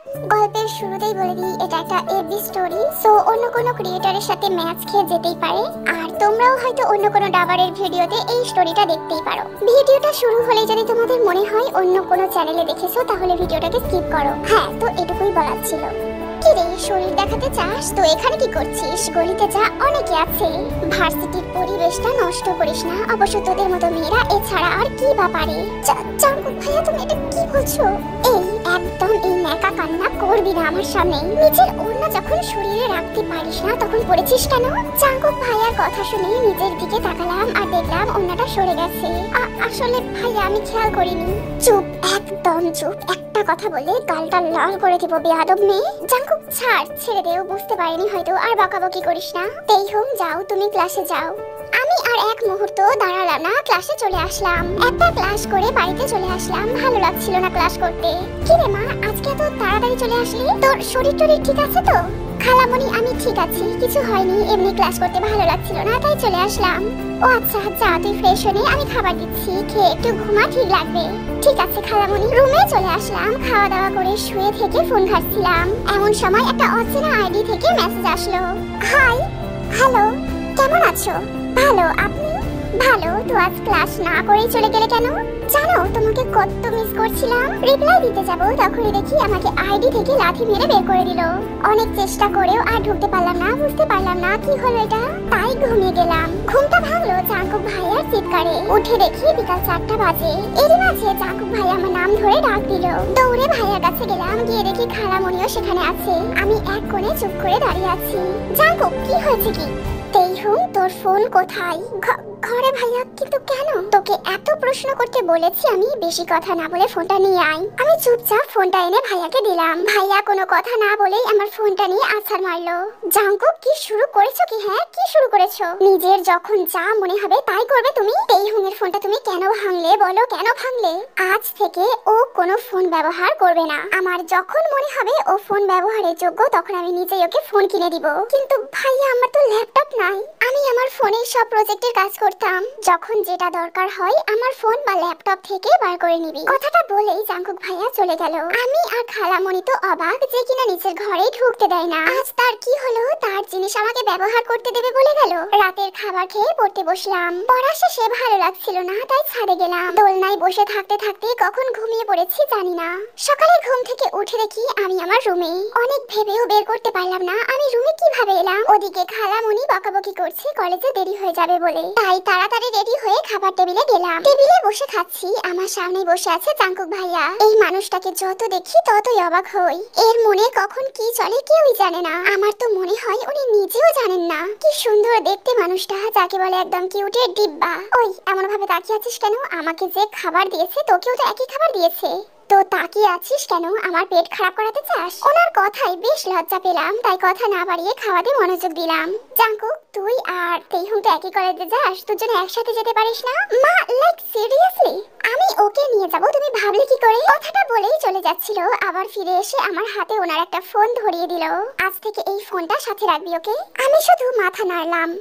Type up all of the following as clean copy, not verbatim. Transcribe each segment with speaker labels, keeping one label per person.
Speaker 1: গল্পের শুরুতেই বলে দিই এটা একটা এভরি স্টোরি, সো অন্য কোনো ক্রিয়েটরের সাথে ম্যাচ খেয়ে যেতেই পারে। আর তোমরাও হয়তো অন্য কোনো ডাবারের ভিডিওতে এই স্টোরিটা দেখতেই পারো। ভিডিওটা শুরু হলে যদি তোমাদের মনে হয় অন্য কোনো চ্যানেলে দেখেছো তাহলে ভিডিওটাকে স্কিপ করো। হ্যাঁ, তো এটুকুই বলার ছিল। কি রে, শরীর দেখাতে চাস? তো এখানে কি করছিস? গলিতে যা, অনেকে আছে। ভার্সিটির পরিবেশটা নষ্ট করিস না। অবশ্য তোদের মতো মেয়েরা এছাড়া আর কি বা পারে। জাঙ্কুক ভাইয়া, তুমি এটা কি বলছো? একদম এই ন্যাকা কান্না করবি না আমার সামনে। নিজের ওড়না যখন শরীরে রাখতে পারিস না তখন পড়েছিস কেন? জাঙ্কুক ভাইয়ার কথা শুনে নিজের দিকে তাকালাম আর দেখলাম ওড়নাটা সরে গেছে। আসলে ভাইয়া আমি খেয়াল করিনি। চুপ, একদম চুপ। একটা কথা বলে গালটা লাল করে দিব বেয়াদব মেয়ে। জাঙ্কুক ছাড়, ছেড়ে দেও। বুঝতে পারিনি হয়তো, আর বকাবকি করিস না। তেইহং যাও, তুমি ক্লাসে যাও। আমি আর এক মুহূর্ত দাঁড়ালাম না, ক্লাসে চলে আসলাম। একটা ক্লাস করে বাড়িতে চলে আসলাম। ভালো লাগছিল না ক্লাস করতে। কি রে মা, আজকে তো তাড়াতাড়ি চলে আসলি? তোর শরীর টরীর ঠিক আছে তো? খালামণি, আমি ঠিক আছি, কিছু হয়নি, এমনি ক্লাস করতে ভালো লাগছিল না তাই চলে আসলাম। ও আচ্ছা, যা তুই ফ্রেশ হয়ে নে, আমি খাবার দিচ্ছি, খেয়ে একটু ঘুমা, ঠিক লাগবে। ঠিক আছে খালামণি। রুমে চলে আসলাম। খাওয়া দাওয়া করে শুয়ে থেকে ফোন ঘাটছিলাম। এমন সময় একটা অচেনা আইডি থেকে মেসেজ আসলো। হাই। হ্যালো, কেমন আছো? ভালো, আপনি? ভালো। তো আজ ক্লাস না করেই চলে গেলে কেন? জানো তোমাকে কত মিস করছিলাম। রিপ্লাই দিতে যাব তখনই দেখি আমাকে আইডি থেকে লাথি মেরে বের করে দিল। অনেক চেষ্টা করেও আর ঢুকতে পারলাম না, বুঝতে পারলাম না কি হলো এটা। তাই ঘুমিয়ে গেলাম। ঘুমটা ভাঙলো জাঙ্কুক ভাইয়ার চিৎকারে। উঠে দেখি বিকাল 4টা বাজে। এরই মাঝে জাঙ্কুক ভাইয়া আমার নাম ধরে ডাক দিল। দৌড়ে ভাইয়ার কাছে গেলাম। গিয়ে দেখি খালামণিও সেখানে আছে। আমি এক কোণে চুপ করে দাঁড়িয়ে আছি। জাঙ্কুক, কি হয়েছে কি? তেইহং, তোর ফোন কোথায়? ঘরে ভাইয়া। কিন্তু কেন? তোকে এত প্রশ্ন করতে বলেছি আমি, বেশি কথা না বলে ফোনটা নিয়ে আয়। আমি চুপচাপ ফোনটা এনে ভাইয়াকে দিলাম। ভাইয়া কোনো কথা না বলেই আমার ফোনটা নিয়ে আছাড় মারলো। জাঙ্কুক, কি শুরু করেছো কি? হ্যাঁ, কি শুরু করেছো? নিজের যখন যা মনে হবে তাই করবে তুমি। তেইহং এর ফোনটা তুমি কেন ভাঙলে বলো, কেন ভাঙলে? আজ থেকে ও কোনো ফোন ব্যবহার করবে না। আমার যখন মনে হবে ও ফোন ব্যবহারের যোগ্য তখন আমি নিজেই ওকে ফোন কিনে দিব। কিন্তু ভাইয়া, আমার তো ল্যাপটপ নাই। আমি আমার ফোনে সব প্রজেক্টের কাজ করতাম। যখন যেটা দরকার হয় আমার ফোন বা ল্যাপটপ থেকে বার করে নিবি। কথাটা বলেই জাঙ্কুক ভাইয়া চলে গেল। আমি আর খালামণি তো অবাক যে কিনা নিজের ঘরেই ঢুকতে দেয় না। আজ তার কি হলো? তার জিনিস আমাকে ব্যবহার করতে দেবে বলে গেল। রাতের খাবার খেয়ে পড়তে বসলাম। পড়া শেষে ভালো লাগছিল না তাই ছাদে গেলাম। দোলনায় বসে থাকতে থাকতে কখন ঘুমিয়ে পড়েছি জানি না। সকালে ঘুম থেকে উঠে দেখি আমি আমার রুমে। অনেক ভেবেও বের করতে পারলাম না আমি রুমে কিভাবে এলাম। ওদিকে খালামণি বকাবকি করছে কলেজে দেরি হয়ে যাবে বলে। তাই তাড়াতাড়ি রেডি হয়ে খাবার টেবিলে গেলাম। টেবিলে বসে খাচ্ছি। আমার সামনে বসে আছে জাঙ্কুক ভাইয়া। এই মানুষটাকে যত দেখি ততই অবাক হই। এর মনে কখন কি চলে কেউই জানে না। আমার তো মনে হয় উনি নিজেও জানেন না। কি সুন্দর দেখতে মানুষটা, যাকে বলে একদম কিউটের ডিব্বা। ওই, এমন ভাবে তাকিয়ে আছিস কেন? আমাকে যে খাবার দিয়েছে তোকেও তো একই খাবার দিয়েছে। তো তাকিয়ে আছিস কেন? আমার পেট খারাপ করাতে চাস? ওনার কথাই বেশ লজ্জা পেলাম, তাই কথা না বাড়িয়ে খাওয়াতে মনোযোগ দিলাম। জাঙ্কুক, তুই আর তেইহং তো একই কলেজে যাস, দুজনে একসাথে যেতে পারিস না? মা, লাইক সিরিয়াসলি? আমি ওকে নিয়ে যাব, তুমি ভাবলে কি করে? কথাটা বলেই চলে যাচ্ছিল, আবার ফিরে এসে আমার হাতে ওনার একটা ফোন ধরিয়ে দিল। আজ থেকে এই ফোনটা সাথে রাখবি, ওকে? আমি শুধু মাথা নাড়লাম।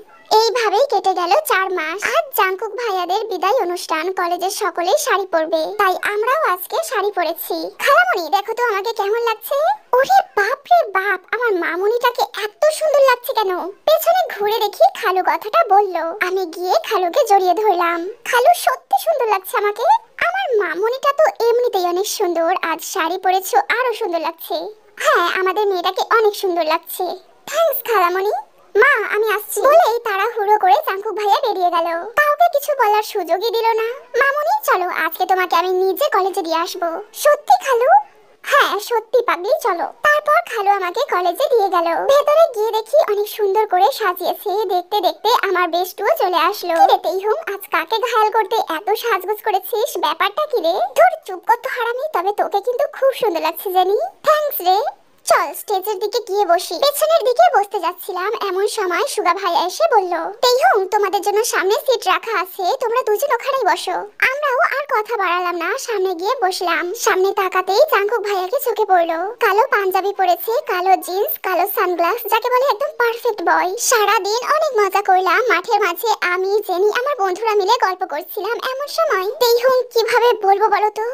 Speaker 1: এইভাবেই কেটে গেল 4 মাস। আজ জাঙ্কুক ভাইয়াদের বিদায় অনুষ্ঠান। কলেজের সকলেই শাড়ি পরবে, তাই আমরাও আজকে শাড়ি পরেছি। খালামণি, দেখো তো আমাকে কেমন লাগছে? ওরে বাপ রে বাপ, আমার মামুনিটাকে এত সুন্দর লাগছে কেন? পেছনে ঘুরে দেখি খালু কথাটা বলল। আমি গিয়ে খালুকে জড়িয়ে ধরলাম। খালু, সত্যি সুন্দর লাগছে আমাকে। আমার মামুনিটা তো এমনিতেই অনেক সুন্দর, আজ শাড়ি পরেছো আরো সুন্দর লাগছে। হ্যাঁ, আমাদের মেয়েটাকে অনেক সুন্দর লাগছে। থ্যাঙ্কস খালামণি। মা, আমি আসছি বলেই তাড়াহুড়ো করে জাঙ্কুক ভাইয়া বেরিয়ে গেল। কাউকে কিছু বলার সুযোগই দিল না। মামুনি, চলো আজকে তোমাকে আমি নিজে কলেজে দিয়ে আসবো। সত্যি খালু? হ্যাঁ সত্যি পাগলি, চলো। তারপর খালু আমাকে কলেজে দিয়ে গেল। ভেতরে গিয়ে দেখি অনেক সুন্দর করে সাজিয়েছে। দেখতে দেখতে আমার বেস্টুও চলে আসলো। কি রে তেইহং, আজ কাকে ঘায়াল করতে এত সাজগোজ করেছিস? ব্যাপারটা কি রে? ধুর, চুপ কর তো হারামি। তবে তোকে কিন্তু খুব সুন্দর লাগছে জানি। থ্যাঙ্কস রে। চল স্টেজের দিকে গিয়ে বসি। পেছনের দিকে বসতে যাচ্ছিলাম, এমন সময় সুগা ভাইয়া এসে বলল, তেইহং, তোমাদের জন্য সামনে সিট রাখা আছে, তোমরা দুজন ওখানেই বসো। আমরাও আর কথা বাড়ালাম না, সামনে গিয়ে বসলাম। সামনে তাকাতেই জাঙ্কুক ভাইয়াকে চোখে পড়লো। কালো পাঞ্জাবি পরেছে, কালো জিন্স, কালো সানগ্লাস, যাকে বলে একদম পারফেক্ট বয়। সারাদিন অনেক মজা করলাম। মাঠের মাঝে আমি, জেনি, আমার বন্ধুরা মিলে গল্প করছিলাম। এমন সময় তেইহং, কিভাবে বলবো বলো তো,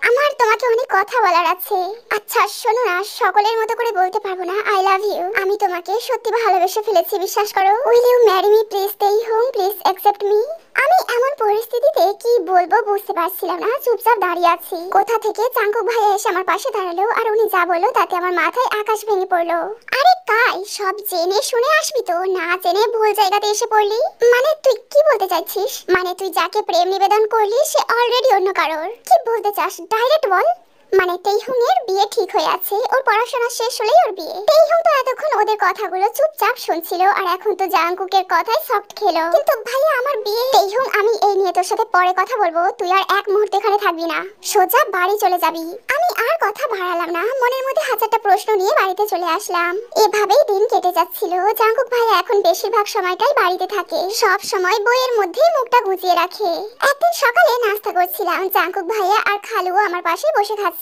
Speaker 1: আমার তোমাকে অনেক কথা বলার আছে। আচ্ছা শোনো না, সকলের মতো করে বলতে পারবো না আই লাভ ইউ। আমি তোমাকে সত্যি ভালোবেসে ফেলেছি, বিশ্বাস করো। Will you marry me please, stay home please, accept me. আমি এমন পরিস্থিতিতে কি বলবো বুঝতে পারছিলাম না, চুপচাপ দাঁড়িয়ে আছি। কোথা থেকে চাঙ্কুক ভাইয়া এসে আমার পাশে দাঁড়ালো, আর উনি যা বললো তাতে আমার মাথায় আকাশ ভেঙে পড়লো। আরে কাই, সব জেনে শুনে আসবি তো, না জেনে ভুল জায়গাতে এসে পড়লি। মানে তুই কি বলতে চাইছিস? মানে তুই যাকে প্রেম নিবেদন করলি সে অলরেডি অন্য কারোর। কি বলতে চাস ডাইরেক্ট বল। মানে তেইহুং এর বিয়ে ঠিক হয়ে আছে, ওর পড়াশোনা শেষ হলেই ওর বিয়ে। তেইহুং তো এতক্ষণ ওদের কথাগুলো চুপচাপ শুনছিল, আর এখন তো জাংকুকের কথাই সফট খেলো। কিন্তু ভাইয়া আমার বিয়ে। তেইহুং আমি এই নিয়ে তোর সাথে পরে কথা বলবো, তুই আর এক মুহূর্ত এখানে থাকবি না, সোজা বাড়ি চলে যাবি। আমি আর কথা বাড়ালাম না, মনের মধ্যে হাজারটা প্রশ্ন নিয়ে বাড়িতে চলে আসলাম। এভাবেই দিন কেটে যাচ্ছিল। জাংকুক ভাইয়া এখন বেশিরভাগ সময়টাই বাড়িতে থাকে, সব সময় বইয়ের মধ্যে মুখটা গুজিয়ে রাখে। একদিন সকালে নাস্তা করছিলাম, জাংকুক ভাইয়া আর খালু আমার পাশে বসে খাচ্ছিল।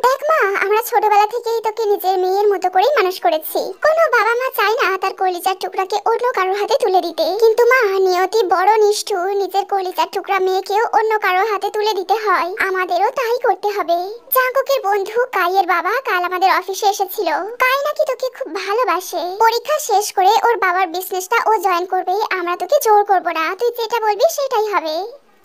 Speaker 1: দেখ মা, আমরা ছোটবেলা থেকেই তোকে নিজের মেয়ের মতো করেই মানুষ করেছি। কোনো বাবা মা চায় না তার কলিজার টুকরাকে অন্য কারোর হাতে তুলে দিতে, কিন্তু মা নিয়তি বড় নিষ্ঠুর, নিজের কলিজার টুকরা মেয়েকেও অন্য কারোর হাতে তুলে দিতে হয়। আমাদেরও তাই করতে হবে। জাঙ্কুকের বন্ধু কাইয়ের বাবা কাল আমাদের অফিসে এসেছিল। কাই নাকি তোকে খুব ভালোবাসে। পরীক্ষা শেষ করে ওর বাবার বিজনেসটা ও জয়েন করবে, আমরা তোকে জোর করব না, তুই যেটা বলবি সেটাই হবে।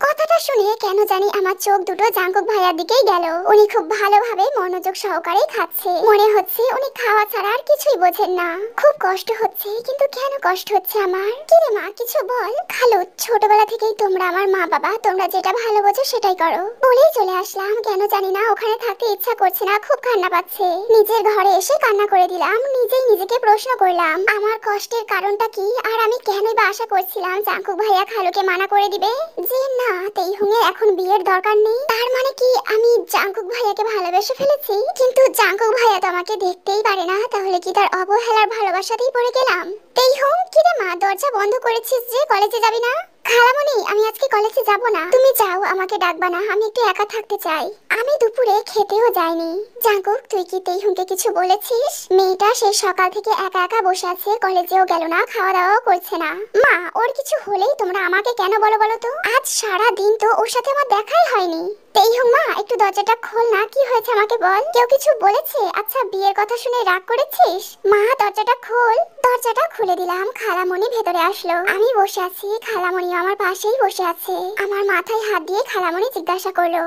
Speaker 1: কথাটা শুনে কেন জানি আমার চোখ দুটো জাঙ্কুক ভাইয়ার দিকেই গেল। উনি খুব ভালোভাবে মনোযোগ সহকারে খাচ্ছে, মনে হচ্ছে উনি খাওয়া ছাড়া আর কিছুই বোঝেন না। খুব কষ্ট হচ্ছে, কিন্তু কেন কষ্ট হচ্ছে আমার? কি রে মা, কিছু বল। খালু, ছোটবেলা থেকেই তোমরা আমার মা বাবা, তোমরা যেটা ভালো বোঝো সেটাই করো বলেই চলে আসলাম। কেন জানি না ওখানে থাকতে ইচ্ছা করছে না, খুব কান্না পাচ্ছে। নিজের ঘরে এসে কান্না করে দিলাম, নিজেই নিজেকে প্রশ্ন করলাম আমার কষ্টের কারণটা কি, আর আমি কেনই বা আশা করছিলাম জাঙ্কুক ভাইয়া খালুকে মানা করে দিবে যে না তেইহুংয়ের এখন বিয়ের দরকার নেই। তার মানে কি আমি জাঙ্কুক ভাইয়াকে ভালোবেসে ফেলেছি? কিন্তু জাঙ্কুক ভাইয়া তো আমাকে দেখতেই পারে না, তাহলে কি তার অবহেলার ভালোবাসাতেই পড়ে গেলাম? তেইহুং, কি রে মা, দরজা বন্ধ করেছিস যে, কলেজে যাবি না? খালামণি, আমি আজকে কলেজে যাব না। তুমি যাও, আমাকে ডাকবা না, আমি একটু একা থাকতে চাই। আমি দুপুরে খেতেও যাইনি। জাঙ্কুক, তুই কি তেইহুংকে কিছু বলেছিস? মেয়েটা সেই সকাল থেকে একা একা বসে আছে, কলেজেও গেল না, খাওয়া দাওয়াও করছে না। মা, ওর কিছু হলেই তোমরা আমাকে কেন বলো বলো তো? আজ সারা দিন তো ওর সাথে আমার দেখাই হয়নি। তেইহুং মা, একটু দরজাটা খোল না, কি হয়েছে আমাকে বল। কেউ কিছু বলেছে? আচ্ছা, বিয়ের কথা শুনে রাগ করেছিস? মা, দরজাটা খোল। দরজাটা খুলে দিলাম, খালামণি ভেতরে আসলো। আমি বসে আছি, খালামণি আমার পাশেই বসে আছে। আমার মাথায় হাত দিয়ে খালামণি জিজ্ঞাসা করলো,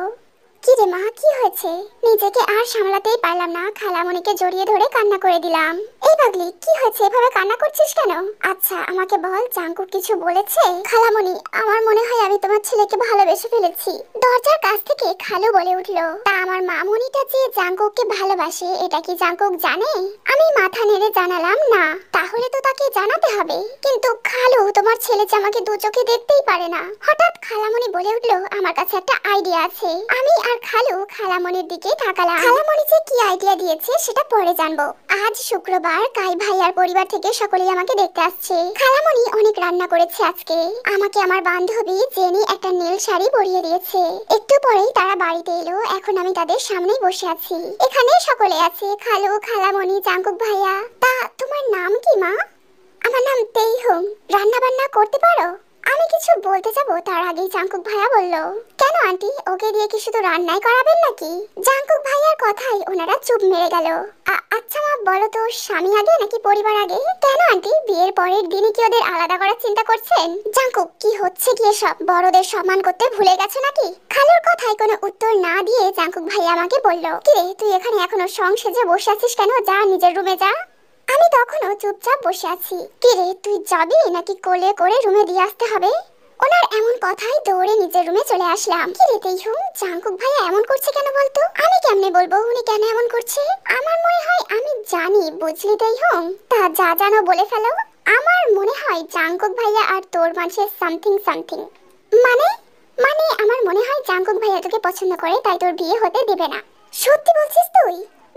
Speaker 1: কি রে মা, কি হয়েছে? নিজেকে আর সামলাতেই পারলাম না, খালামণিকে জড়িয়ে ধরে কান্না করে দিলাম। এই পাগলি, কি হয়েছে, এভাবে কান্না করছিস কেন? আচ্ছা আমাকে বল, জাঙ্কুক কিছু বলেছে? খালামণি, আমার মনে হয় আমি তোমার ছেলেকে ভালোবেসে ফেলেছি। দরজার কাছ থেকে খালু বলে উঠলো, তা আমার মামুনিটা যে জাঙ্কুককে ভালোবাসে এটা কি জাঙ্কুক জানে? আমি মাথা নেড়ে জানালাম না। তাহলে তো তাকে জানাতে হবে। কিন্তু খালু, তোমার ছেলে যে আমাকে দু চোখে দেখতেই পারে না। হঠাৎ খালামণি বলে উঠলো, আমার কাছে একটা আইডিয়া আছে। আমি আর খালু খালামণির দিকে তাকালাম। খালামণি যে কি আইডিয়া দিয়েছে সেটা পরে জানবো। আজ শুক্রবার, কাই ভাইয়ার পরিবার থেকে সকলেই আমাকে দেখতে আসছে। খালামণি অনেক রান্না করেছে আজকে। আমাকে আমার বান্ধবী জেনি একটা নীল শাড়ি পরিয়ে দিয়েছে। একটু পরেই তারা বাড়িতে এলো, এখন আমি তাদের সামনেই বসে আছি। এখানে সকলে আছে, খালু, খালামণি, জাঙ্কুক ভাইয়া। তা তোমার নাম কি মা? আমার নাম তেইহুং। রান্না বান্না করতে পারো? আমি কিছু বলতে যাব তার আগেই জাঙ্কুক ভাইয়া বলল, কেন আন্টি, ওকে দিয়ে কি শুধু রান্নাই করাবেন নাকি? জাঙ্কুক ভাইয়ার কথাই ওনারা চুপ মেরে গেল। আচ্ছা মা, বলো তো, স্বামী আগে নাকি পরিবার আগে? কেন আন্টি, বিয়ের পরের দিনই কি ওদের আলাদা করার চিন্তা করছেন? জাঙ্কুক, কি হচ্ছে কি এসব? বড়দের সম্মান করতে ভুলে গেছো নাকি? খালুর কথায় কোনো উত্তর না দিয়ে জাঙ্কুক ভাইয়া আমাকে বলল, কিরে তুই এখানে এখনো সংসেজে বসে আছিস কেন? যা নিজের রুমে যা। আমি তখনও চুপচাপ বসে আছি। কিরে তুই যাবি নাকি কোলে করে রুমে দিয়ে আসতে হবে? ওনার এমন কথাই দৌড়ে নিজের রুমে চলে আসলাম। কিরে তেইহুং, জাঙ্কুক ভাইয়া এমন করছে কেন বলতো? আমি কেমনে বলবো উনি কেন এমন করছে? আমার মনে হয় আমি জানি, বুঝলি তেইহুং? তা যা জানো বলে ফেলো। আমার মনে হয় জাঙ্কুক ভাইয়া আর তোর মাঝে সামথিং সামথিং। মানে মানে আমার মনে হয় জাঙ্কুক ভাইয়া তোকে পছন্দ করে, তাই তোর বিয়ে হতে দেবে না। সত্যি বলছিস তুই?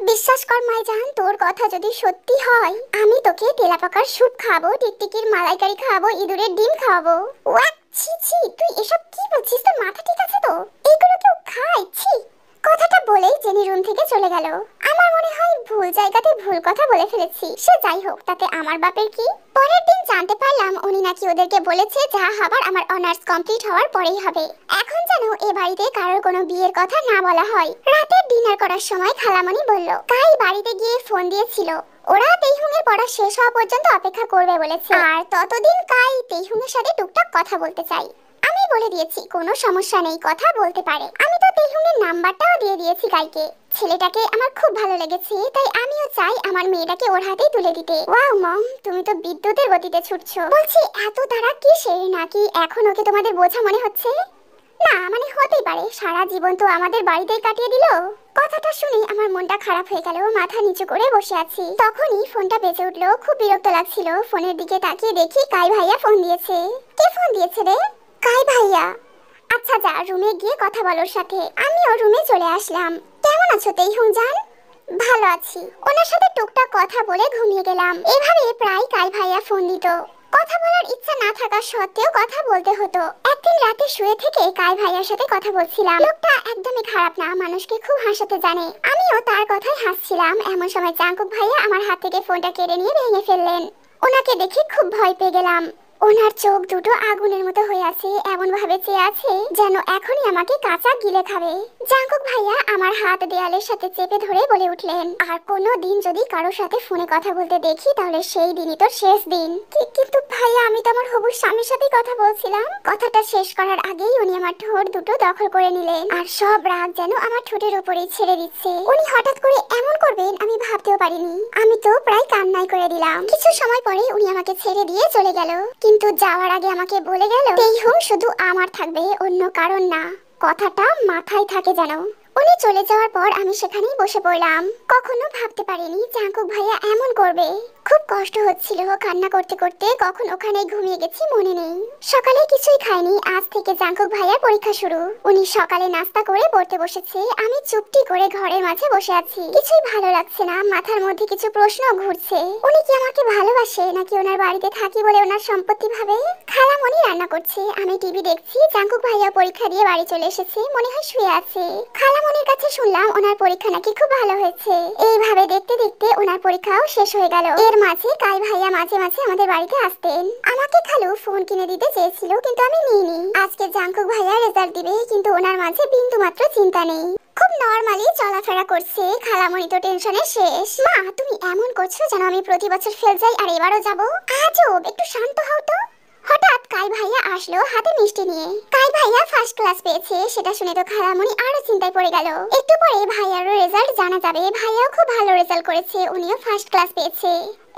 Speaker 1: বিশ্বাস কর মাইজান, তোর কথা যদি সত্যি হয় আমি তোকে তেলাপাকার স্যুপ খাবো, টিকটিকির মালাইকারি খাবো, ইঁদুরের ডিম খাবো। ওয়াক, ছি ছি, তুই এসব কি বলছিস? তোর মাথা ঠিক আছে তো? এগুলো কেউ খায়? ছি। কথাটা বলেই জেনি রুম থেকে চলে গেল। আমার মনে হয় ভুল জায়গাতে ভুল কথা বলে ফেলেছি। সে যাই হোক, তাতে আমার বাপের কি? পরের দিন জানতে পারলাম উনি নাকি ওদেরকে বলেছে যা হবার আমার অনার্স কমপ্লিট হওয়ার পরেই হবে। এখন যেন এ বাড়িতে কারোর কোনো বিয়ের কথা না বলা হয়। রাতের ডিনার করার সময় খালামণি বলল কাই বাড়িতে গিয়ে ফোন দিয়েছিল, ওরা তেইহুঙের পড়া শেষ হওয়া পর্যন্ত অপেক্ষা করবে বলেছে, আর ততদিন কাই তেইহুঙের সাথে টুকটাক কথা বলতে চাই। আমি বলে দিয়েছি কোনো সমস্যা নেই, কথা বলতে পারে। আমি তো তেইহুঙের নাম্বারটাও দিয়ে দিয়েছি কাইকে। ছেলেটাকে আমার খুব ভালো লেগেছে, তাই আমিও চাই আমার মেয়েটাকে ওর হাতেই তুলে দিতে। ওয়াও মম, তুমি তো বিদ্যুতের গতিতে ছুটছো। বলছি এত তারা কিসের, নাকি এখন ওকে তোমাদের বোঝা মনে হচ্ছে? না মানে হতেই পারে, সারা জীবন তো আমাদের বাড়িতেই কাটিয়ে দিল। কথাটা শুনে আমার মনটা খারাপ হয়ে গেল, মাথা নিচু করে বসে আছি। তখনই ফোনটা বেজে উঠলো, খুব বিরক্ত লাগছিল। ফোনের দিকে তাকিয়ে দেখি কাই ভাইয়া ফোন দিয়েছে। কে ফোন দিয়েছে রে? কাই ভাইয়া। আচ্ছা যা, রুমে গিয়ে কথা বলোর সাথে। আমিও রুমে চলে আসলাম। কেমন আছো তেইহুং জান? ভালো আছি। ওনার সাথে টুকটাক কথা বলে ঘুমিয়ে গেলাম। এভাবে প্রায় কাই ভাইয়া ফোন দিত। কথা বলার ইচ্ছা না থাকা সত্ত্বেও কথা বলতে হতো। একদিন রাতে শুয়ে থেকে কাই ভাইয়ার সাথে কথা বলছিলাম। লোকটা একদমই খারাপ না, মানুষকে খুব হাসাতে জানে। আমিও তার কথাই হাসছিলাম। এমন সময় জাঙ্কুক ভাইয়া আমার হাত থেকে ফোনটা কেড়ে নিয়ে ভেঙে ফেললেন। ওনাকে দেখে খুব ভয় পেয়ে গেলাম। ওনার চোখ দুটো আগুনের মতো হয়ে আছে, এমন ভাবে চেয়ে আছে যেন এখনই আমাকে কাঁচা গিলে খাবে। জাঙ্কুক ভাইয়া আমার হাত দেয়ালের সাথে চেপে ধরে বলে উঠলেন, আর কোনো দিন যদি কারোর সাথে ফোনে কথা বলতে দেখি তাহলে সেই দিনই তোর শেষ দিন। কিন্তু ভাইয়া আমি তো আমার হবুর স্বামীর সাথে কথা বলছিলাম। কথাটা শেষ করার আগেই উনি আমার ঠোঁট দুটো দখল করে নিলেন, আর সব রাগ যেন আমার ঠোঁটের উপরেই ছেড়ে দিচ্ছে। উনি হঠাৎ করে এমন করবেন আমি ভাবতেও পারিনি। আমি তো প্রায় কান্নাই করে দিলাম। কিছু সময় পরে উনি আমাকে ছেড়ে দিয়ে চলে গেল, কিন্তু যাওয়ার আগে আমাকে বলে গেল তেইহুং শুধু আমার থাকবে, অন্য কারণ না। কথাটা মাথায় থাকে যেন। উনি চলে যাওয়ার পর আমি সেখানেই বসে পড়লাম। কখনো ভাবতে পারিনি জাঙ্কুক ভাইয়া এমন করবে। খুব কষ্ট হচ্ছিল, কান্না করতে করতে কখন ওখানেই ঘুমিয়ে গেছি মনে নেই। সকালে কিছুই খাইনি। আজ থেকে জাঙ্কুক ভাইয়ার পরীক্ষা শুরু। উনি সকালে নাস্তা করে পড়তে বসেছে, আমি চুপটি করে ঘরের মাঝে বসে আছি। কিছুই ভালো লাগছে না, মাথার মধ্যে কিছু প্রশ্ন ঘুরছে। উনি কি আমাকে ভালোবাসে, নাকি ওনার বাড়িতে থাকি বলে ওনার সম্পত্তি ভাবে? খালামণি রান্না করছে, আমি টিভি দেখছি। জাঙ্কুক ভাইয়া পরীক্ষা দিয়ে বাড়ি চলে এসেছে, মনে হয় শুয়ে আছে। খালামণির কাছে শুনলাম ওনার পরীক্ষা নাকি খুব ভালো হয়েছে। এইভাবে দেখতে দেখতে ওনার পরীক্ষাও শেষ হয়ে গেল। এর মাঝে কাই ভাইয়া মাঝে মাঝে আমাদের বাড়িতে আসতেন। আমাকে খালু ফোন কিনে দিতে চেয়েছিল, কিন্তু আমি নিইনি। আজকে জাঙ্কুক ভাইয়া রেজাল্ট দিবে, কিন্তু ওনার মাঝে বিন্দু মাত্র চিন্তা নেই। খুব নরমালি চলাফেরা করছে। খালামণি তো টেনশনে শেষ। মা তুমি এমন করছো যেন আমি প্রতি বছর ফেল যাই আর এবারও যাব। আজব, একটু শান্ত হও তো। হঠাৎ কাই ভাইয়া আসলো হাতে মিষ্টি নিয়ে। কাই ভাইয়া ফার্স্ট ক্লাস পেয়েছে, সেটা শুনে তো খালামণি আরো চিন্তায় পড়ে গেল। একটু পরে ভাইয়ারও রেজাল্ট জানা যাবে। ভাইয়াও খুব ভালো রেজাল্ট করেছে, উনিও ফার্স্ট ক্লাস পেয়েছে।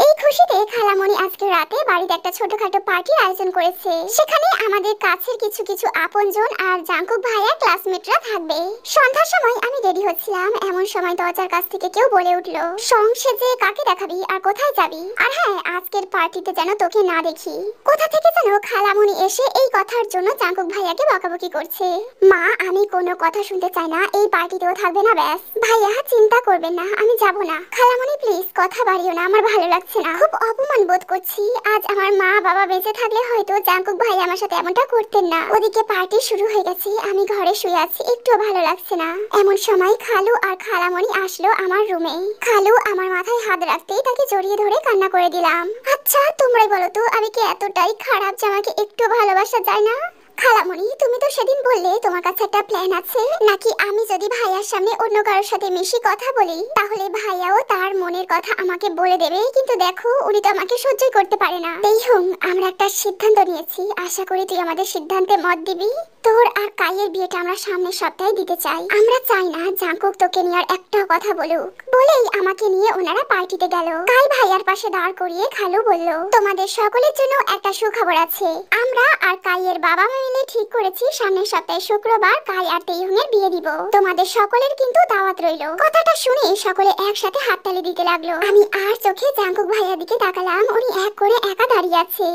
Speaker 1: এই খুশিতে খালামণি আজকে রাতে বাড়িতে একটা ছোটখাটো পার্টির আয়োজন করেছে। সেখানে আমাদের কাছের কিছু কিছু আপনজন আর জাঙ্কুক ভাইয়ার ক্লাসমেটরা থাকবে। সন্ধ্যার সময় আমি রেডি হচ্ছিলাম, এমন সময় দরজার কাছ থেকে কেউ বলে উঠলো, সংসেজে কাকে দেখাবি আর কোথায় যাবি? আর হ্যাঁ, আজকের পার্টিতে যেন তোকে না দেখি। কোথা থেকে যেন খালামণি এসে এই কথার জন্য জাঙ্কুক ভাইয়াকে বকাবকি করছে। মা আমি কোনো কথা শুনতে চাই না, এই পার্টিতেও থাকবে না ব্যাস। ভাইয়া চিন্তা করবেন না, আমি যাব না। খালামণি প্লিজ কথা বাড়িও না, আমার ভালো লাগছে না, খুব অপমান বোধ করছি। আজ আমার মা বাবা বেঁচে থাকলে হয়তো জাঙ্কুক ভাই আমার সাথে এমনটা করতেন না। ওদিকে পার্টি শুরু হয়ে গেছে, আমি ঘরে শুয়ে আছি, একটু ভালো লাগছে না। এমন সময় খালু আর খালামণি আসলো আমার রুমে। খালু আমার মাথায় হাত রাখতেই তাকে জড়িয়ে ধরে কান্না করে দিলাম। আচ্ছা তোমরাই বলো তো, আমি কি এতটাই খারাপ যে আমাকে একটু ভালোবাসা যায় না? খালামণি তুমি তো সেদিন বললে তোমার কাছে একটা প্ল্যান আছে, নাকি আমি যদি ভাইয়ার সামনে অন্য কারোর সাথে মিশি কথা বলি তাহলে ভাইয়াও তার মনের কথা আমাকে বলে দেবে। কিন্তু দেখো উনি তো আমাকে সহ্যই করতে পারে না। তেইহুং আমরা একটা সিদ্ধান্ত নিয়েছি, আশা করি তুই আমাদের সিদ্ধান্তে মত দিবি। তোর আর কাইয়ের বিয়েটা আমরা সামনের সপ্তাহে দিতে চাই। আমরা চাই না জাঙ্কুক তোকে নিয়ে আর একটা কথা বলুক। বলেই আমাকে নিয়ে ওনারা পার্টিতে গেল। কাই ভাইয়ার পাশে দাঁড় করিয়ে খালু বলল, তোমাদের সকলের জন্য একটা সুখবর আছে। আমরা আর কাইয়ের বাবা মা মিলে ঠিক করেছি সামনের সপ্তাহে শুক্রবার কাই আর তেইহুং এর বিয়ে দিব। তোমাদের সকলের কিন্তু দাওয়াত রইল। কথাটা শুনে সকলে একসাথে হাততালি দিতে লাগলো। আমি আর চোখে জাঙ্কুক ভাইয়ার দিকে তাকালাম, উনি এক করে একা দাঁড়িয়ে আছে।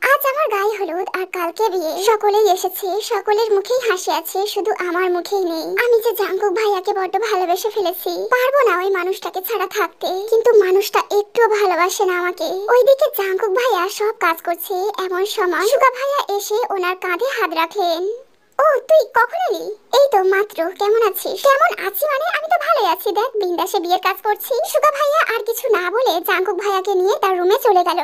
Speaker 1: আজ আমার গায়ে হলুদ আর কালকে বিয়ে। সকলেই এসেছে, সকলের মুখেই হাসি আছে, শুধু আমার মুখেই নেই। আমি যে জাঙ্কুক ভাইয়াকে বড্ড ভালোবেসে ফেলেছি, পারবো না ওই মানুষটাকে ছাড়া থাকতে। কিন্তু মানুষটা একটু ভালোবাসে না আমাকে। ওইদিকে জাঙ্কুক ভাইয়া সব কাজ করছে, এমন সময় সুগা ভাইয়া এসে ওনার কাঁধে হাত রাখলেন। ও তুই কখন এলি? এই তো মাত্র। কেমন আছিস? কেমন আছি মানে আমি তো ভালোই আছি। দেখ বিন্দাসে বিয়ের কাজ করছি। সুগা ভাইয়া আর কিছু না বলে জাঙ্কুক ভাইয়াকে নিয়ে তার রুমে চলে গেল।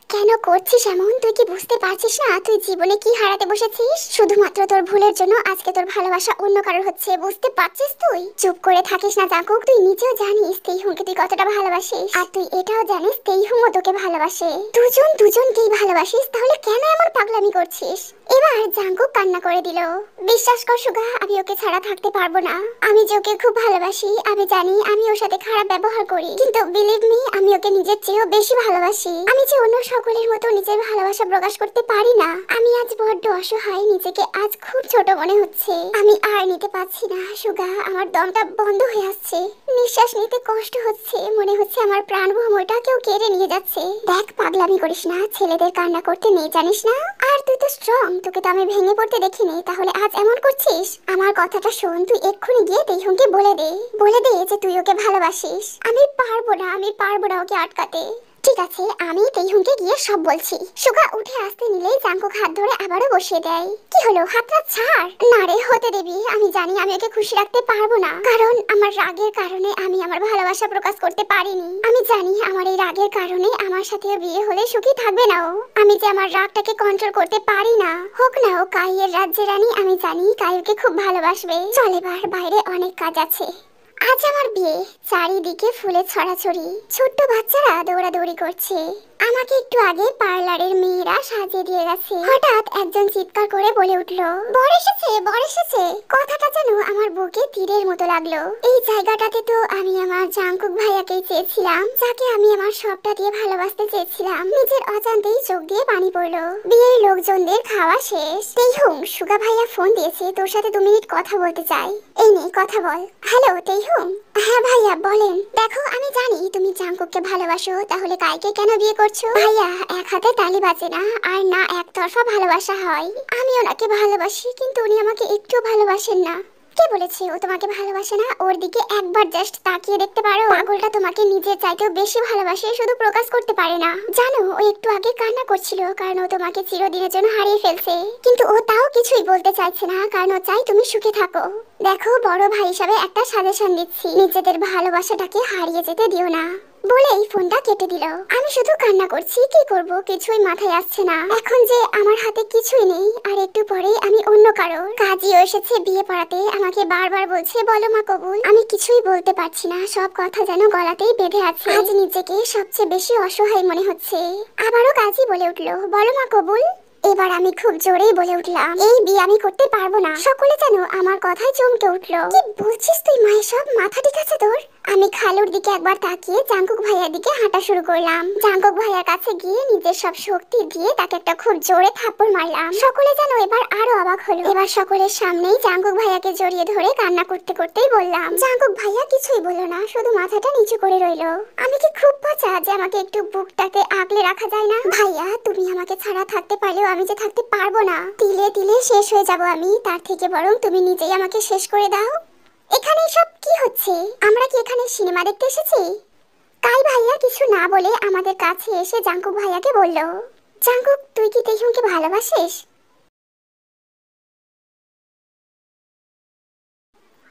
Speaker 1: কেন করছিস এমন? তুই কি বুঝতে পারছিস না তুই জীবনে কি হারাতে বসেছিস? শুধুমাত্র তোর ভুলের জন্য আজকে তোর ভালোবাসা অন্য কারোর হচ্ছে, বুঝতে পারছিস? তুই চুপ করে থাকিস না জাঙ্কুক। তুই নিজেও জানিস তেইহুংকে তুই কতটা ভালোবাসিস, আর তুই এটাও জানিস তেইহুংও তোকে ভালোবাসে। দুজনকেই ভালোবাসিস, তাহলে কেন এমন পাগলামি করছিস? এবার জাঙ্কুক কান্না করে দিল। বিশ্বাস কর সুগা, আমি ওকে ছাড়া থাকতে পারবো না। আমি যে ওকে খুব ভালোবাসি, আমি জানি আমি ওর সাথে খারাপ ব্যবহার করি, কিন্তু বিলিভ মি আমি ওকে নিজের চেয়েও বেশি ভালোবাসি। আমি যে অন্য সকলের মতো নিজের ভালোবাসা প্রকাশ করতে পারি না। আমি আজ বড্ড অসহায়, নিজেকে আজ খুব ছোট মনে হচ্ছে। আমি আর নিতে পারছি না সুগা, আমার দমটা বন্ধ হয়ে আসছে, নিঃশ্বাস নিতে কষ্ট হচ্ছে, মনে হচ্ছে আমার প্রাণ ভ্রমরটা কেউ কেড়ে নিয়ে যাচ্ছে। দেখ পাগলামি করিস না, ছেলেদের কান্না করতে নেই জানিস না। আর তুই তো স্ট্রং, তোকে তো আমি ভেঙে পড়তে দেখিনি, তাহলে আজ এমন করছিস? আমার কথাটা শোন, তুই এক্ষুনি গিয়ে তেইহুংকে বলে দে যে তুই ওকে ভালোবাসিস। আমি পারবো না ওকে আটকাতে। ঠিক আছে, আমি তেইহুংকে গিয়ে সব বলছি। সুগা উঠে আসতে নিলেই জাঙ্কুক হাত ধরে আবারও বসিয়ে দেয়। কি হলো, হাতটা ছাড় না রে, হতে দিবি। আমি জানি আমি ওকে খুশি রাখতে পারবো না, কারণ আমার রাগের কারণে আমি আমার ভালোবাসা প্রকাশ করতে পারিনি। আমি জানি আমার এই রাগের কারণে আমার সাথে বিয়ে হলে সুখী থাকবে না ও। আমি যে আমার রাগটাকে কন্ট্রোল করতে পারি না। হোক না ও কাইয়ের রাজ্যের রানী, আমি জানি কাইকে খুব ভালোবাসবে। চল এবার, বাইরে অনেক কাজ আছে। আজ আমার বিয়ে, চারিদিকে ফুলের ছড়াছড়ি, ছোট্ট বাচ্চারা দৌড়াদৌড়ি করছে। আমাকে একটু আগে পার্লারের মেয়েরা সাজিয়ে দিয়ে গেছে। হঠাৎ একজন চিৎকার করে বলে উঠলো, বর এসেছে, বর এসেছে। কথাটা যেন আমার বুকে তীরের মতো লাগলো। এই জায়গাটাতে তো আমি আমার জাঙ্কুক ভাইয়াকেই চেয়েছিলাম, যাকে আমি আমার সবটা দিয়ে ভালোবাসতে চেয়েছিলাম। নিজের অজান্তেই চোখ দিয়ে পানি পড়লো। বিয়ের লোকজনদের খাওয়া শেষ। তেইহুং, সুগা ভাইয়া ফোন দিয়েছে, তোর সাথে 2 মিনিট কথা বলতে চাই। এই নে কথা বল। হ্যালো তেইহুং। হ্যাঁ ভাইয়া বলেন। দেখো আমি জানি তুমি জাঙ্কুককে ভালোবাসো, তাহলে কাইকে কেন বিয়ে করছো? ভাইয়া এক হাতে তালি বাজে না, আর না একতরফা ভালোবাসা হয়। আমি ওনাকে ভালোবাসি, কিন্তু উনি আমাকে একটু ভালোবাসেন না। কে বলেছে ও তোমাকে ভালোবাসে না? ওর দিকে একবার জাস্ট তাকিয়ে দেখতে পারো। পাগলটা তোমাকে নিজের চাইতেও বেশি ভালোবাসে, শুধু প্রকাশ করতে পারে না। জানো ও একটু আগে কান্না করছিল, কারণ ও তোমাকে চিরদিনের জন্য হারিয়ে ফেলছে। কিন্তু ও তাও কিছুই বলতে চাইছে না, কারণ ও চাই তুমি সুখে থাকো। দেখো বড় ভাই হিসাবে একটা সাজেশন দিচ্ছি, নিজেদের ভালোবাসাটাকে হারিয়ে যেতে দিও না। বলেই ফোনটা কেটে দিল। আমি শুধু কান্না করছি, কি করব কিছুই মাথায় আসছে না। এখন যে আমার হাতে কিছুই নেই, আর একটু পরেই আমি অন্য কারো কাজীও এসেছে বিয়ে পড়াতে, আমাকে বারবার বলছে বলো মা কবুল। আমি কিছুই বলতে পারছি না, সব কথা যেন গলাতেই বেঁধে আছে। আজ নিজেকে সবচেয়ে বেশি অসহায় মনে হচ্ছে। আবারও কাজী বলে উঠলো, বলো মা কবুল। এবার আমি খুব জোরেই বলে উঠলাম, এই বিয়ে আমি করতে পারবো না। সকলে যেন আমার কথায় চমকে উঠলো। কি বলছিস তুই মা এসব? মাথা ঠিক আছে তোর? আমি খালুর দিকে একবার তাকিয়ে জাঙ্কুক ভাইয়ার দিকে হাঁটা শুরু করলাম। জাঙ্কুক ভাইয়ার কাছে গিয়ে নিজের সব শক্তি দিয়ে তাকে একটা খুব জোরে থাপ্পড় মারলাম। সকলে যেন এবার আরো অবাক হলো। এবার সকলের সামনেই জাঙ্কুক ভাইয়াকে জড়িয়ে ধরে কান্না করতে করতেই বললাম। জাঙ্কুক ভাইয়া কিছুই বলল না, শুধু মাথাটা নিচু করে রইলো। আমি কি খুব বাঁচা যে আমাকে একটু বুকটাকে আগলে রাখা যায় না? ভাইয়া তুমি আমাকে ছাড়া থাকতে পারলেও আমি যে থাকতে পারবো না। তিলে তিলে শেষ হয়ে যাব আমি, তার থেকে বরং তুমি নিজেই আমাকে শেষ করে দাও। এখানে সব কি হচ্ছে? আমরা কি এখানে সিনেমা দেখতে এসেছি? কাই ভাইয়া কিছু না বলে আমাদের কাছে এসে জাঙ্কুক ভাইয়াকে বলল, জাঙ্কুক তুই কি তেইহুংকে ভালোবাসিস?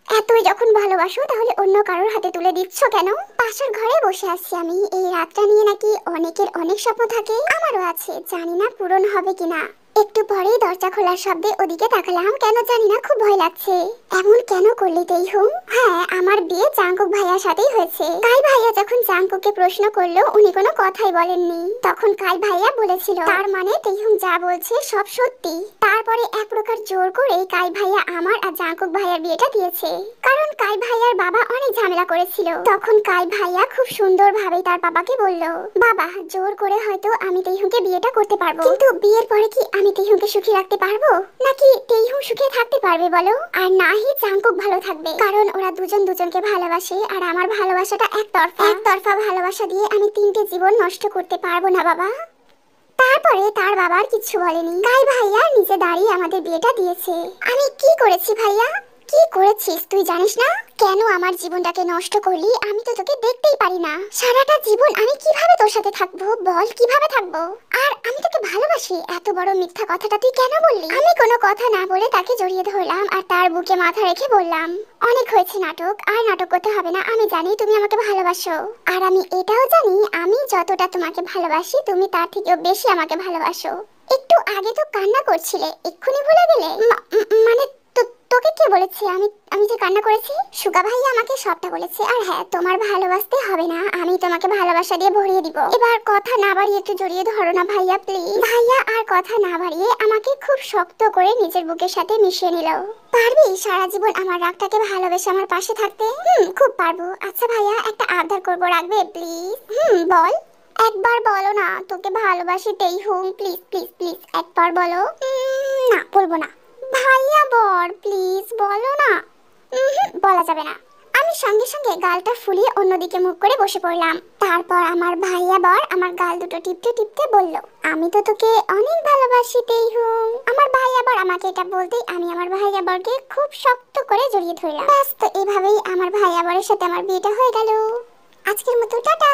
Speaker 1: এতই যখন ভালোবাসো তাহলে অন্য কারোর হাতে তুলে দিচ্ছ কেন? পাশের ঘরে বসে আছি আমি। এই রাতটা নিয়ে নাকি অনেকের অনেক স্বপ্ন থাকে, আমারও আছে, জানি না পূরণ হবে কিনা। একটু পরেই দরজা খোলার শব্দে ওদিকে তাকালাম, কেন জানি না খুব ভয় লাগছে। এমন কেন করলি তেইহুং? হ্যাঁ আমার বিয়ে জাঙ্কুক ভাইয়ার সাথেই হয়েছে। কাই ভাইয়া যখন জাঙ্কুককে প্রশ্ন করলো উনি কোনো কথাই বলেননি। তখন কাই ভাইয়া বলেছিল তার মানে তেইহুং যা বলছে সব সত্যি। তারপরে এক প্রকার জোর করে কাই ভাইয়া আমার আর জাঙ্কুক ভাইয়ার বিয়েটা দিয়েছে, কারণ কাই ভাইয়ার বাবা অনেক ঝামেলা করেছিল। তখন কাই ভাইয়া খুব সুন্দর ভাবে তার বাবাকে বলল, বাবা জোর করে হয়তো আমি তেইহুংকে বিয়েটা করতে পারবো, কিন্তু বিয়ের পরে কি আমি তেইহুংকে সুখী রাখতে পারবো, নাকি তেইহুং সুখে থাকতে পারবে বলো? আর নাহি জাঙ্কুক ভালো থাকবে, কারণ ওরা দুজন দুজনকে ভালোবাসে, আর আমার ভালোবাসাটা একতরফা ভালোবাসা দিয়ে আমি 3টে জীবন নষ্ট করতে পারবো না বাবা। তারপরে তার বাবার কিছু বলেনি। কাই ভাইয়া নিজে দাঁড়িয়ে আমাদের বিয়েটা দিয়েছে। আমি কি করেছি ভাইয়া? কি করেছিস তুই জানিস না? কেন আমার জীবনটাকে নষ্ট করলি? আমি তো তোকে দেখতেই পারি না। সারাটা জীবন আমি কিভাবে তোর সাথে থাকবো বল, কিভাবে থাকবো? আর আমি তোকে ভালোবাসি, এত বড় মিথ্যা কথাটা তুই কেন বললি? আমি কোনো কথা না বলে তাকে জড়িয়ে ধরলাম আর তার বুকে মাথা রেখে বললাম, অনেক হয়েছে নাটক, আর নাটক করতে হবে না। আমি জানি তুমি আমাকে ভালোবাসো, আর আমি এটাও জানি আমি যতটা তোমাকে ভালোবাসি তুমি তার থেকেও বেশি আমাকে ভালোবাসো। একটু আগে তো কান্না করছিলে, এক্ষুনি ভুলে গেলে? মানে তোকে কে বলেছে আমি আমি যে কান্না করেছি? সুগা ভাইয়া আমাকে সবটা বলেছে। আর হ্যাঁ, তোমার ভালোবাসতে হবে না, আমি তোমাকে ভালোবাসা দিয়ে ভরিয়ে দিব। এবার কথা না বাড়িয়ে একটু জড়িয়ে ধরো না ভাইয়া, প্লিজ। ভাইয়া আর কথা না বাড়িয়ে আমাকে খুব শক্ত করে নিজের বুকের সাথে মিশিয়ে নিল। পারবি সারা জীবন আমার রাগটাকে ভালোবেসে আমার পাশে থাকতে? খুব পারবো। আচ্ছা ভাইয়া, একটা আবদার করবো, রাখবে প্লিজ? বল। একবার বলো না, তোকে ভালোবাসি তেই হুম, প্লিজ প্লিজ প্লিজ একবার বলো। না, বলবো না। ভাইয়া বর, প্লিজ বলো না। বলা যাবে না। আমি সঙ্গে সঙ্গে গালটা ফুলিয়ে অন্যদিকে মুখ করে বসে পড়লাম। তারপর আমার ভাইয়া বর আমার গাল দুটো টিপতে টিপতে বলল, আমি তো তোকে অনেক ভালোবাসি তেই হুম। আমার ভাইয়া বর আমাকে এটা বলতেই আমি আমার ভাইয়া বরকে খুব শক্ত করে জড়িয়ে ধরলাম। ব্যাস, তো এভাবেই আমার ভাইয়া বরের সাথে আমার বিয়েটা হয়ে গেল। আজকের মতো টাটা।